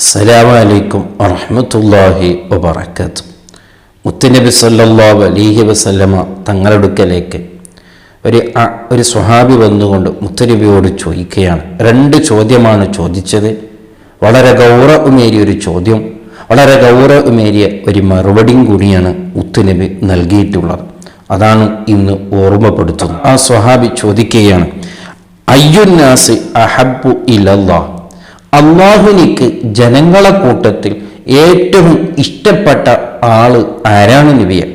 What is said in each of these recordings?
അസ്സലാമു അലൈക്കും വറഹ്മത്തുള്ളാഹി വബറകാതുഹു. മുത്തുനബി സല്ലല്ലാഹു അലൈഹി വസല്ലമ തങ്ങളുടെ അടുക്കലേക്ക് ഒരു സ്വഹാബി വന്നുകൊണ്ട് മുത്തുനബിയോട് ചോദിക്കുകയാണ്. രണ്ട് ചോദ്യമാണ് ചോദിച്ചത്. വളരെ ഗൗരവമേറിയ ഒരു ചോദ്യം, വളരെ ഗൗരവമേറിയ ഒരു മറുപടിയും കൂടിയാണ് മുത്തുനബി നൽകിയിട്ടുള്ളത്. അതാണ് ഇന്ന് ഓർമ്മപ്പെടുത്തുന്നത്. ആ സ്വഹാബി ചോദിക്കുകയാണ്, അയ്യുന്നാസി അഹബ്ബു ഇലല്ലാഹ്, അള്ളാഹുവിനിക്ക് ജനങ്ങളെ കൂട്ടത്തിൽ ഏറ്റവും ഇഷ്ടപ്പെട്ട ആള് ആരാണ് നബിയെ?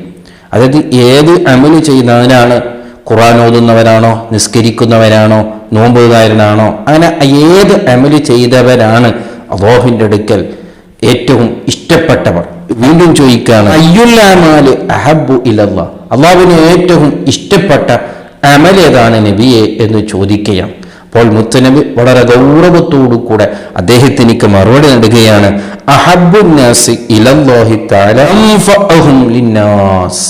അതായത് ഏത് അമല് ചെയ്യുന്നവനാണ്? ഖുർആൻ ഓതുന്നവരാണോ, നിസ്കരിക്കുന്നവരാണോ, നോമ്പുകാരനാണോ, അങ്ങനെ ഏത് അമല് ചെയ്തവരാണ് അല്ലാഹുവിൻ്റെ അടുക്കൽ ഏറ്റവും ഇഷ്ടപ്പെട്ടവർ? വീണ്ടും ചോദിക്കുകയാണ്, അയ്യുൽ അമാലി അഹബ്ബു ഇലല്ലാഹ്, അള്ളാഹുവിന് ഏറ്റവും ഇഷ്ടപ്പെട്ട അമൽ ഏതാണ് നബിയെ എന്ന് ചോദിക്കുകയാണ്. അപ്പോൾ മുത്തുനബി വളരെ ഗൗരവത്തോടു കൂടെ അദ്ദേഹത്തിനിക്ക് മറുപടി നൽകുകയാണ്, അഹബ്ബുന്നാസി ഇലല്ലാഹി തആല അൻഫഅഹും ലിന്നാസ്.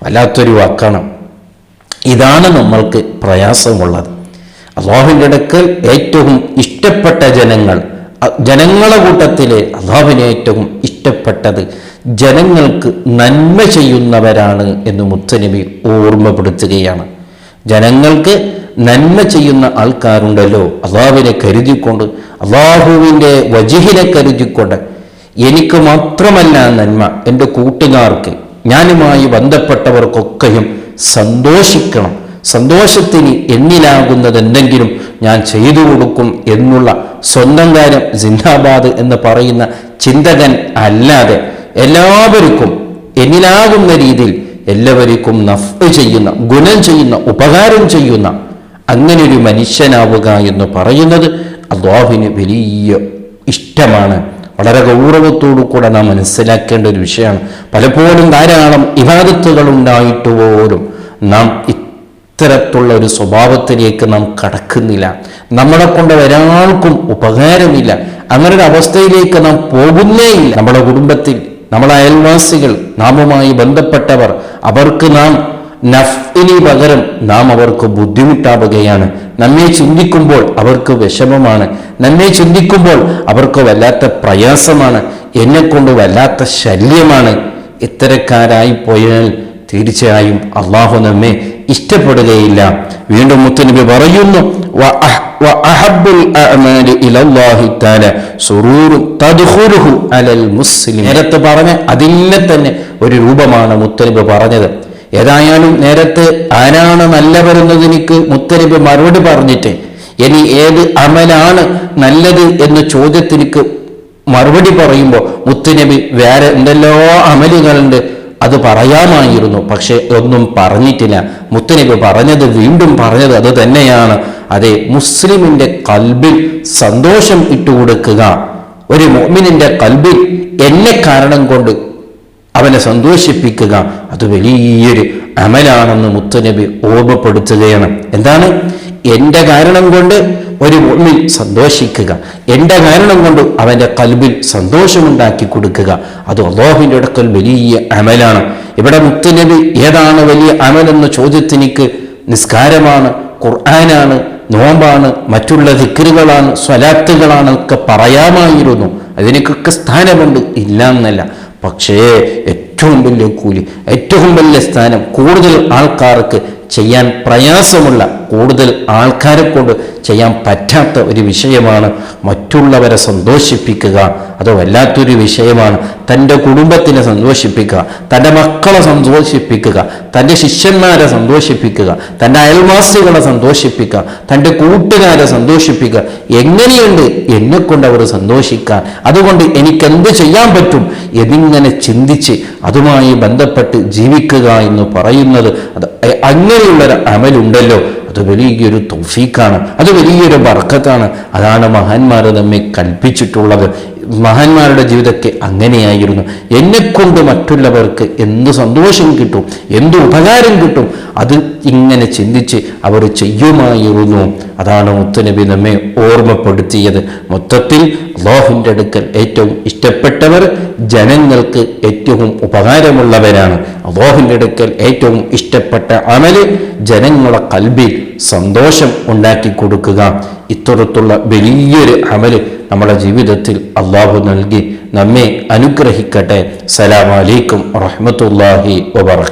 വല്ലാത്തൊരു വാക്കാണ്. ഇതാണ് നമ്മൾക്ക് പ്രയാസമുള്ളത്. അല്ലാഹുവിൻ്റെ അടുക്കൽ ഏറ്റവും ഇഷ്ടപ്പെട്ട ജനങ്ങളെ കൂട്ടത്തിലെ അല്ലാഹുവിന് ഏറ്റവും ഇഷ്ടപ്പെട്ടത് ജനങ്ങൾക്ക് നന്മ ചെയ്യുന്നവരാണ് എന്ന് മുത്തുനബി ഓർമ്മപ്പെടുത്തുകയാണ്. ജനങ്ങൾക്ക് നന്മ ചെയ്യുന്ന ആൾക്കാരുണ്ടല്ലോ, അള്ളാഹുവിനെ കരുതിക്കൊണ്ട്, അള്ളാഹുവിൻ്റെ വജ്ഹിനെ കരുതിക്കൊണ്ട്, എനിക്ക് മാത്രമല്ല നന്മ, എൻ്റെ കൂട്ടുകാർക്ക്, ഞാനുമായി ബന്ധപ്പെട്ടവർക്കൊക്കെയും സന്തോഷിക്കണം, സന്തോഷത്തിന് എന്നിലാകുന്നത് എന്തെങ്കിലും ഞാൻ ചെയ്തു കൊടുക്കും എന്നുള്ള സ്വന്തം കാര്യം സിന്ദാബാദ് എന്ന് പറയുന്ന ചിന്തകൻ അല്ലാതെ എല്ലാവർക്കും എന്നിലാകുന്ന രീതിയിൽ എല്ലാവർക്കും നഫ് ചെയ്യുന്ന, ഗുണം ചെയ്യുന്ന, ഉപകാരം ചെയ്യുന്ന അങ്ങനെ ഒരു മനുഷ്യനാവുക എന്ന് പറയുന്നത് അല്ലാഹുവിന് വലിയ ഇഷ്ടമാണ്. വളരെ ഗൗരവത്തോടു കൂടെ നാം മനസ്സിലാക്കേണ്ട ഒരു വിഷയമാണ്. പലപ്പോഴും ധാരാളം ഇബാദത്തുകൾ ഉണ്ടായിട്ട് പോലും നാം ഇത്തരത്തിലുള്ള ഒരു സ്വഭാവത്തിലേക്ക് നാം കടക്കുന്നില്ല. നമ്മളെ കൊണ്ട് ഒരാൾക്കും ഉപകാരമില്ല. അങ്ങനെ ഒരു അവസ്ഥയിലേക്ക് നാം പോകുന്നേ ഇല്ല. നമ്മുടെ കുടുംബത്തിൽ, നമ്മളെ അയൽവാസികൾ, നാമുമായി ബന്ധപ്പെട്ടവർ, അവർക്ക് നാം നഫ്ഇന് പകരം നാം അവർക്ക് ബുദ്ധിമുട്ടാവുകയാണ്. നമ്മെ ചിന്തിക്കുമ്പോൾ അവർക്ക് വിഷമമാണ്, നമ്മെ ചിന്തിക്കുമ്പോൾ അവർക്ക് വല്ലാത്ത പ്രയാസമാണ്, എന്നെക്കൊണ്ട് വല്ലാത്ത ശല്യമാണ്. ഇത്തരക്കാരായി പോയാൽ തീർച്ചയായും അള്ളാഹു നമ്മെ ഇഷ്ടപ്പെടുകയില്ല. വീണ്ടും മുത്തുനബി പറയുന്നു, നേരത്തെ പറഞ്ഞ അതിലെ തന്നെ ഒരു രൂപമാണ് മുത്തുനബി പറഞ്ഞത്. ഏതായാലും നേരത്തെ ആരാണ് നല്ലവരെന്നതിനിക്ക് മുത്തുനബി മറുപടി പറഞ്ഞിട്ട് ഇനി ഏത് അമലാണ് നല്ലത് എന്ന ചോദ്യത്തിനിക്ക് മറുപടി പറയുമ്പോൾ മുത്തുനബി വേറെ എന്തെല്ലോ അമലുകളുണ്ട് അത് പറയാമായിരുന്നു, പക്ഷെ ഒന്നും പറഞ്ഞിട്ടില്ല. മുത്തുനബി പറഞ്ഞത്, വീണ്ടും പറഞ്ഞത് അത് തന്നെയാണ്. അതെ, മുസ്ലിമിന്റെ കൽബിൽ സന്തോഷം ഇട്ടുകൊടുക്കുക. ഒരു മുഅ്മിനിന്റെ കൽബിൽ എന്നെ കാരണം കൊണ്ട് അവനെ സന്തോഷിപ്പിക്കുക, അത് വലിയൊരു അമലാണെന്ന് മുത്തുനബി ഓർമ്മപ്പെടുത്തുകയാണ്. എന്താണ്? എൻ്റെ കാരണം കൊണ്ട് ഒരു മുഅ്മിൻ സന്തോഷിക്കുക, എൻ്റെ കാരണം കൊണ്ട് അവൻ്റെ കൽബിൽ സന്തോഷമുണ്ടാക്കി കൊടുക്കുക, അത് അല്ലാഹുവിൻ്റെ അടുക്കൽ വലിയ അമലാണ്. ഇവിടെ മുത്തുനബി ഏതാണ് വലിയ അമലെന്ന ചോദ്യത്തിനിക്ക് നിസ്കാരമാണ്, ഖുർആനാണ്, നോമ്പാണ്, മറ്റുള്ള ദിക്റുകളാണ്, സ്വലാത്തുകളാണ് ഒക്കെ പറയാമായിരുന്നു. അതിനൊക്കെ സ്ഥാനമുണ്ട്, ഇല്ല എന്നല്ല. പക്ഷേ ഏറ്റവും വലിയ കൂലി, ഏറ്റവും വലിയ സ്ഥാനം, കൂടുതൽ ആൾക്കാർക്ക് ചെയ്യാൻ പ്രയാസമുള്ള, കൂടുതൽ ആൾക്കാരെ കൊണ്ട് ചെയ്യാൻ പറ്റാത്ത ഒരു വിഷയമാണ് മറ്റുള്ളവരെ സന്തോഷിപ്പിക്കുക. അത് വല്ലാത്തൊരു വിഷയമാണ്. തൻ്റെ കുടുംബത്തിനെ സന്തോഷിപ്പിക്കുക, തൻ്റെ മക്കളെ സന്തോഷിപ്പിക്കുക, തൻ്റെ ശിഷ്യന്മാരെ സന്തോഷിപ്പിക്കുക, തൻ്റെ അയൽവാസികളെ സന്തോഷിപ്പിക്കുക, തൻ്റെ കൂട്ടുകാരെ സന്തോഷിപ്പിക്കുക. എങ്ങനെയുണ്ട് എന്നെക്കൊണ്ട് അവർ സന്തോഷിക്കാൻ, അതുകൊണ്ട് എനിക്കെന്ത് ചെയ്യാൻ പറ്റും എന്നിങ്ങനെ ചിന്തിച്ച് അതുമായി ബന്ധപ്പെട്ട് ജീവിക്കുക എന്ന് പറയുന്നത്, അത് അങ്ങനെയുള്ളൊരു അമലുണ്ടല്ലോ, അത് വലിയൊരു തൗഫീഖാണ്, അത് വലിയൊരു ബർക്കത്താണ്. അതാണ് മഹാന്മാർ നമ്മെ കൽപ്പിച്ചിട്ടുള്ളത്. മഹാന്മാരുടെ ജീവിതത്തെ അങ്ങനെയായിരുന്നു. എന്നെക്കൊണ്ട് മറ്റുള്ളവർക്ക് എന്ത് സന്തോഷം കിട്ടും, എന്ത് ഉപകാരം കിട്ടും, അത് ഇങ്ങനെ ചിന്തിച്ച് അവർ ചെയ്യുമായിരുന്നു. അതാണ് മുത്തുനബി നമ്മെ ഓർമ്മപ്പെടുത്തിയത്. മൊത്തത്തിൽ അല്ലാഹുവിൻ്റെ അടുക്കൽ ഏറ്റവും ഇഷ്ടപ്പെട്ടവർ ജനങ്ങൾക്ക് ഏറ്റവും ഉപകാരമുള്ളവരാണ്. അല്ലാഹുവിൻ്റെ അടുക്കൽ ഏറ്റവും ഇഷ്ടപ്പെട്ട അമല് ജനങ്ങളെ കൽബിൽ സന്തോഷം ഉണ്ടാക്കി കൊടുക്കുക. ഇത്തരത്തിലുള്ള വലിയൊരു അമല് നമ്മുടെ ജീവിതത്തിൽ അള്ളാഹു നൽകി നമ്മെ അനുഗ്രഹിക്കട്ടെ. അസ്സലാമു അലൈക്കും വറഹ്മത്തുള്ളാഹി വബറകാതുഹു.